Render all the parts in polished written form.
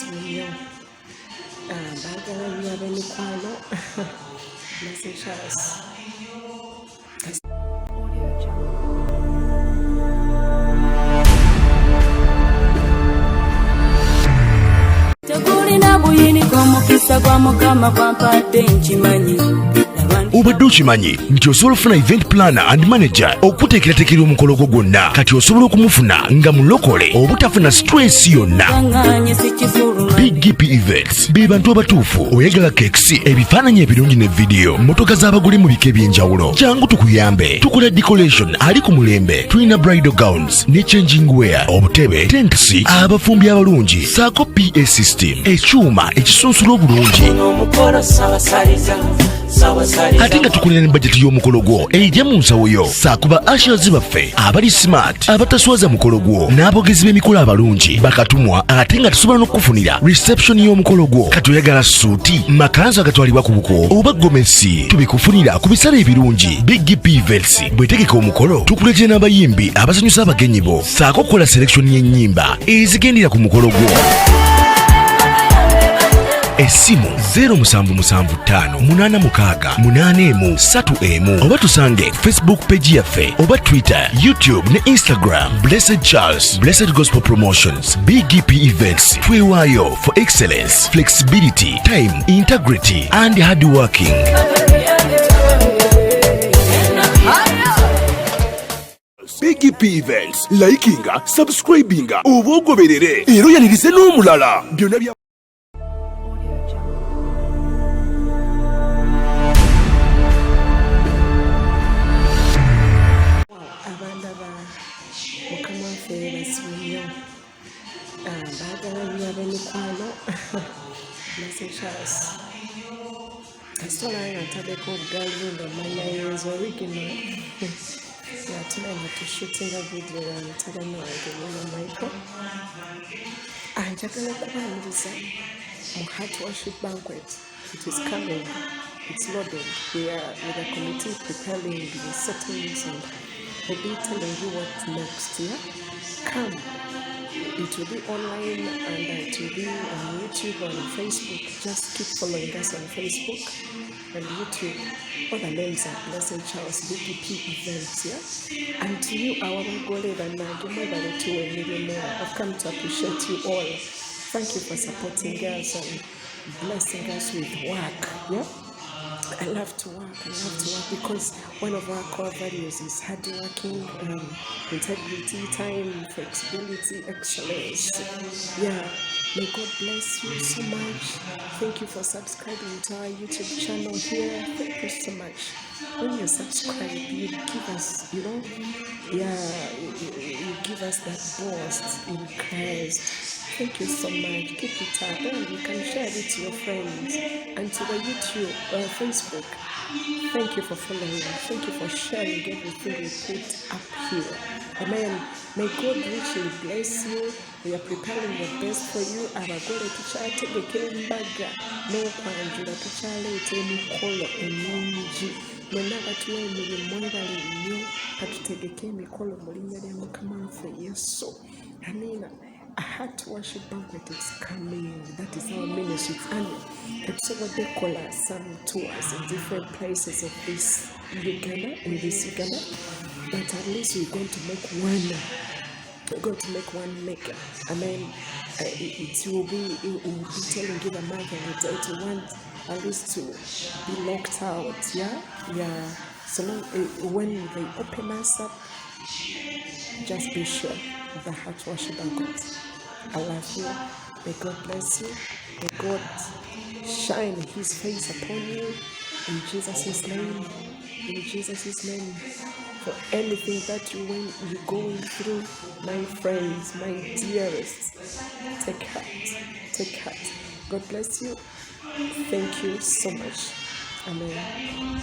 basubiyo baagala nnyo ab'emikwano BLESSEDCharles. Tekulina buyini gw'omukisa gwa Mukama gwampadde nkimanyi. Obadde okimanyi nti osobola okufuna event planner and manager okuteekerateekera omukolo gwo gwonna kati osobola okumufuna nga mulokole obutafuna stress yonna. BGPevents be bantu abatuufu oyagala kekisi ebifaananyi ebirungi ne vidiyo motoka z'abagole mu bika eby'enjawulo jangu tukuyambe tukola decoration ali ku mulembe tulina bridal gowns ne changing wear obutebe tentsi abafumbi abalungi saako PA system ekyuma ekisunsula obulungi ate nga tukulira ne bajeti y'omukolo gwo ejja mu nsawo yo saakuba ashers baffe abali smart abataswaza mukolo gwo n'abogezi b'emikolo abalungi bakatumwa ate nga tusobola n'okufunira reception y'omukolo gwo kati oyagala suuti makanzu agatwalibwa ku buko oba gomesi tubikufunira ku bisale ebirungi. BGPevents bwetegeka omukolo tukuletera n'abayimbi abasanyusa abagenyi bo saako okukola selection y'ennyimba ezigendera ku mukolo gwo. Esimu 0775868131 oba tusange Facebook page yaffe oba Twitter, YouTube ne Instagram. BLESSEDCharles, Blessed Gospel Promotions, BGPevents. Twewaayo for excellence, flexibility, time, integrity and hard working. BGPevents, likinga, subscribinga, obogoberere era oyanirize n'omulala byonna bya baagala nnyo ab'emikwano BLESSEDCharles. Kasitola nataddeko obugalindo mannayenzo original yatulanga tushutinga vidiyo yamutabani wange Mwana Michael. Njagala okubaaniriza mu Heart Worship Banquet. It is coming. It's loaded. We are with a committee preparing the settings and we'll be telling you what's next. Yeah? Come. It will be online and it will be on YouTube and Facebook. Just keep following us on Facebook and YouTube. All the names are BLESSEDCharles, BGPevents, yeah? And to you, our Magole and Nagimobile to a million more. I've come to appreciate you all. Thank you for supporting us and blessing us with work, yeah? I love to work because one of our core values is hardworking, integrity, time, flexibility, excellence. Yeah, may God bless you so much. Thank you for subscribing to our YouTube channel here. Thank you so much. When you subscribe, you give us, you give us that boost in Christ. Thank you so much. Keep it up and you can share it to your friends and to the YouTube or Facebook. Thank you for following. Thank you for sharing everything we put up here. Amen. May God richly bless you. We are preparing the best for you. Abagole tukyategeka embaga n'okwanjula tukyaleeta emikolo emingi. Mwenna abatuwa emirimu mwebale nnyo katutegeke emikolo mu linnya lya Mukama waffe Yesu. Amina. A Heart Worship Banquet is coming. That is our ministry. It's annual. So what they call some tours in different places of this Uganda, but at least we're going to make one. We're going to make one maker. I mean, it will be telling you the month and the date. You want at least to be locked out. Yeah. So when they open us up, just be sure. The Heart Worship Banquet. I love you. May God bless you. May God shine His face upon you. In Jesus' name. In Jesus' name. For anything that you're going through, my friends, my dearest, take heart. Take heart. God bless you. Thank you so much. Amen.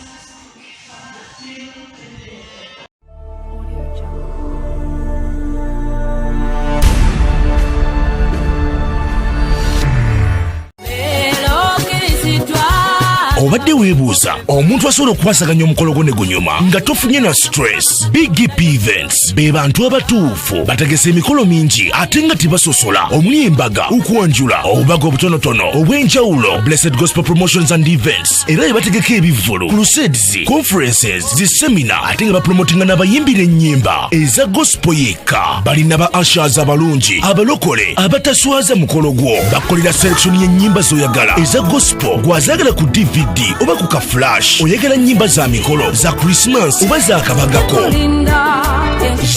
obadde weebuuza omuntu asobola okukwasaganya omukolo gwo ne gunyuma nga tofunye na stress. BGPevents be bantu abatuufu bategese emikolo mingi ate nga tebasosola omuli embaga, Kwanjula, obubaga obutonotono obw'enjawulo, Blessed Gospel Promotions and Events, era ebategeka ebivvulu, crusades, conferences, zisemina ate nga bapromotinga n'abayimbira ennyimba eza gospel yekka. Balina ba ushers abalungi abalokole abataswaza mukolo gwo, bakolera selection y'ennyimba z'oyagala eza gospel gwazagala ku DVD oba ku ka flash, oyagala nnyimba za mikolo za Christmas oba za kabagako,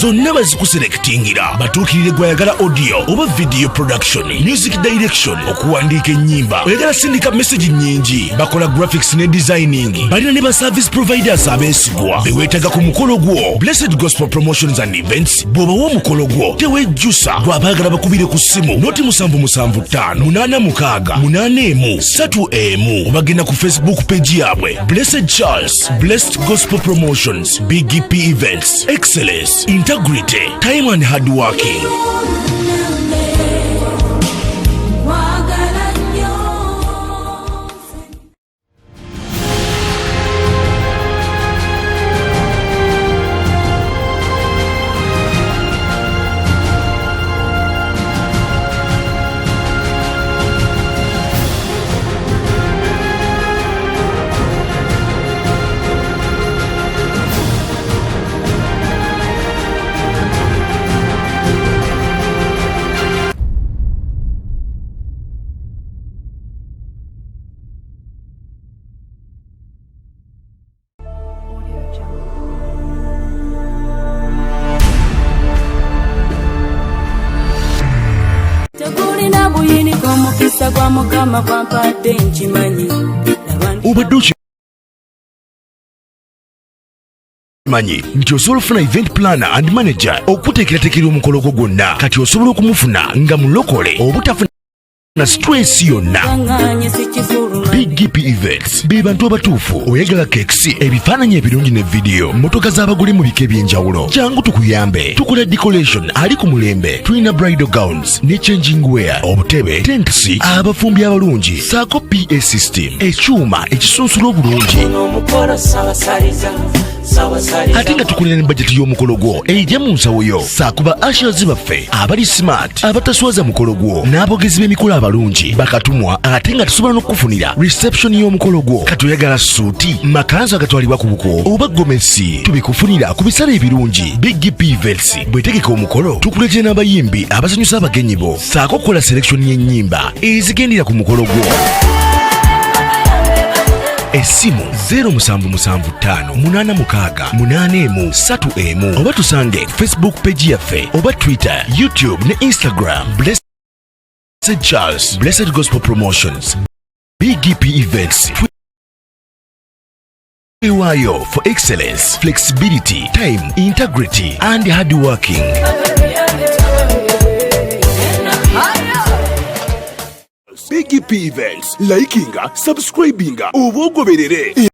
zonna bazikuselektingira. Batuukirire gwayagala audio oba video production, music direction, okuwandiika ennyimba, oyagala sindika message nnyingi, bakola graphics ne designing. Balina ne ba service providers abeesigwa beweetaga ku mukolo gwo. Blessed Gospel Promotions and Events bw'obawa omukolo gwo tewejjusa, gwabaagala bakubire ku ssimu noti 775-886-3 obagenda ku Facebook page yaabwe Blessed Charles, Blessed Gospel Promotions, BGPevents, Excellence, Integrity, Time and Hardworking. Obadde manyi nti osobola ofuna event planner and manager okuteekerateekera omukolo gwo gwonna. Kati osobola okumufuna nga mulokole obutafuna na stress yonna. BGPevents be bantu abatuufu. Oyagala cakes, ebifaananyi ebirungi ne video, motoka z'abagole mu bika eby'enjawulo, jangu tukuyambe. Tukola decoration ali ku mulembe, tulina bridal gowns ne changing wear, obutebe, tents, abafumbi abalungi, saako PA system, ekyuma ekisunsula obulungi. Ate nga tukulira ne budget y'omukolo gwo ejja mu nsawo yo. Saakuba ushers baffe abali smart abataswaza mukolo gwo n'abogezi b'emikolo abalungi bakatumwa ate nga tusobola n'okufunira reception y'omukolo gwo. Katoyagala suuti, makanzu agatwalibwa ku buko oba gomesi, tubikufunira ku bisale ebirungi. BGPevents bwetegeka omukolo tukuletera n'abayimbi abasanyusa abagenyi bo, saako kukola selection y'ennyimba ezigendera ku mukolo gwo. Essimu 0775-86-3 oba tusange Facebook page yaffe oba Twitter, YouTube ne Instagram. Blessed Charles, Blessed Gospel Promotions, BGPevents. Iwayo for excellence, flexibility, time, integrity and hard working. BGPevents, likinga, subscribinga, obogoberere.